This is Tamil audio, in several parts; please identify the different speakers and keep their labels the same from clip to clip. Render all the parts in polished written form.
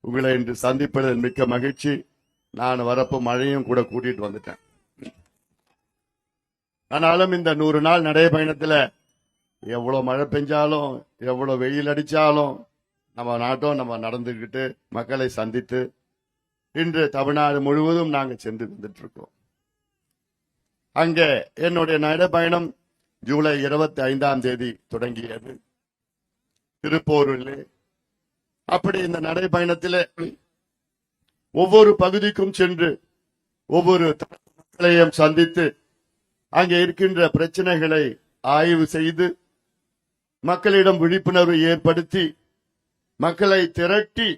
Speaker 1: உங்களை இன்று சந்திப்பதில் மிக்க மகிழ்ச்சி. நான் வரப்போ மழையும் கூட கூட்டிட்டு வந்துட்டேன். ஆனாலும் இந்த 100 நாள் நடைபயணத்துல எவ்வளவு மழை பெஞ்சாலும் எவ்வளவு வெயில் அடிச்சாலும் நம்ம நாட்டம் நம்ம நடந்துகிட்டு மக்களை சந்தித்து இன்று தமிழ்நாடு முழுவதும் நாங்க சென்று வந்துட்டு இருக்கோம். அங்கே என்னுடைய நடைபயணம் ஜூலை 25ஆம் தேதி தொடங்கியது திருப்போரூரிலே. அப்படி இந்த நடைபயணத்தில் ஒவ்வொரு பகுதிக்கும் சென்று ஒவ்வொரு மக்களையும் சந்தித்து அங்கே இருக்கின்ற பிரச்சனைகளை ஆய்வு செய்து மக்களிடம் விழிப்புணர்வு ஏற்படுத்தி மக்களை திரட்டி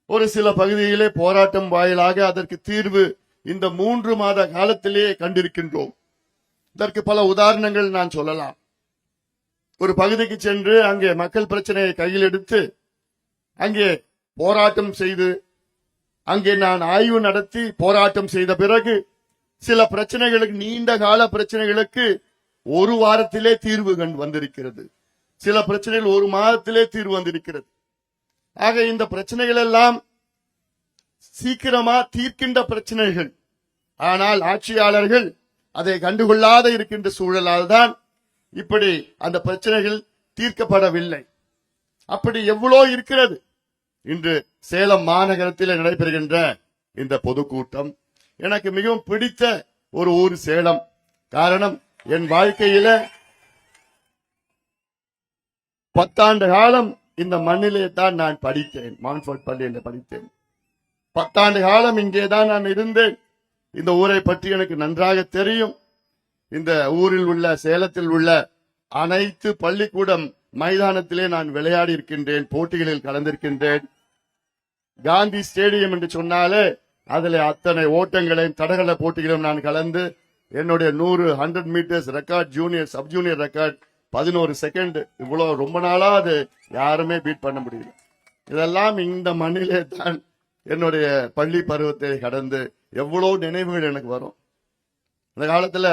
Speaker 1: ஒரு சில பகுதியிலே போராட்டம் வாயிலாக அதற்கு தீர்வு இந்த 3 மாத காலத்திலேயே கண்டிருக்கின்றோம். இதற்கு பல உதாரணங்கள் நான் சொல்லலாம். ஒரு பகுதிக்கு சென்று அங்கே மக்கள் பிரச்சனையை கையில் எடுத்து அங்கே போராட்டம் செய்து அங்கே நான் ஆய்வு நடத்தி போராட்டம் செய்த பிறகு சில பிரச்சனைகளுக்கு நீண்ட கால பிரச்சனைகளுக்கு ஒரு வாரத்திலே தீர்வு வந்திருக்கிறது. சில பிரச்சனைகள் ஒரு மாதத்திலே தீர்வு வந்திருக்கிறது. ஆக இந்த பிரச்சனைகள் எல்லாம் சீக்கிரமா தீர்க்கின்ற பிரச்சனைகள். ஆனால் ஆட்சியாளர்கள் அதை கண்டுகொள்ளாத இருக்கின்ற சூழலால் தான் இப்படி அந்த பிரச்சனைகள் தீர்க்கப்படவில்லை. அப்படி எவ்வளோ இருக்கிறது. இன்று சேலம் மாநகரத்தில் நடைபெறுகின்ற இந்த பொதுக்கூட்டம் எனக்கு மிகவும் பிடித்த ஒரு ஊர் சேலம். காரணம், என் வாழ்க்கையில 10 ஆண்டு காலம் இந்த மண்ணிலே தான் நான் படித்தேன். மான்ஃபோர்ட் பள்ளியில் படித்தேன். 10 ஆண்டு காலம் இங்கேதான் நான் இருந்தேன். இந்த ஊரை பற்றி எனக்கு நன்றாக தெரியும். இந்த ஊரில் உள்ள சேலத்தில் உள்ள அனைத்து பள்ளிக்கூடம் மைதானத்திலே நான் விளையாடி இருக்கின்றேன், போட்டிகளில் கலந்திருக்கின்றேன். காந்தி ஸ்டேடியம் என்று சொன்னாலே அதில் அத்தனை ஓட்டங்களையும் தடகள போட்டிகளும் நான் கலந்து என்னுடைய 100 metres record, junior sub junior record 11 second. இவ்வளவு ரொம்ப நாளா அது யாருமே பீட் பண்ண முடியல. இதெல்லாம் இந்த மண்ணிலே தான் என்னுடைய பள்ளி பருவத்தை கடந்து எவ்வளவு நினைவுகள் எனக்கு வரும். அந்த காலத்துல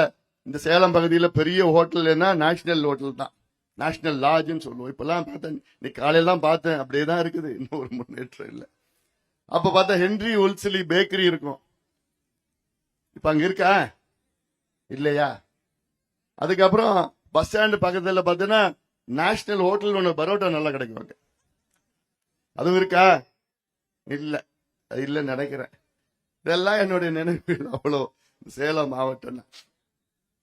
Speaker 1: இந்த சேலம் பகுதியில் பெரிய ஹோட்டல் என்ன நேஷனல் ஹோட்டல் தான், நேஷனல் லாட்ஜ்னு சொல்லுவோம். இப்பெல்லாம் பார்த்தேன், நீ காலையெல்லாம் பார்த்தேன், அப்படியே தான் இருக்குது, இன்னும் ஒரு முன்னேற்றம் இல்லை. அப்ப பார்த்தா ஹென்றி உல்சிலி பேக்கரி இருக்கும். இப்ப அங்க இருக்கா இல்லையா? அதுக்கப்புறம் பஸ் ஸ்டாண்டு பக்கத்துல பாத்தீங்கன்னா நேஷனல் ஹோட்டல் ஒண்ணு பரோட்டா நல்லா கிடைக்குவாங்க. அதுவும் இருக்கா? இல்ல, இல்ல நினைக்கிறேன். இதெல்லாம் என்னுடைய நினைவுகள். அவ்வளோ சேலம் மாவட்டம்.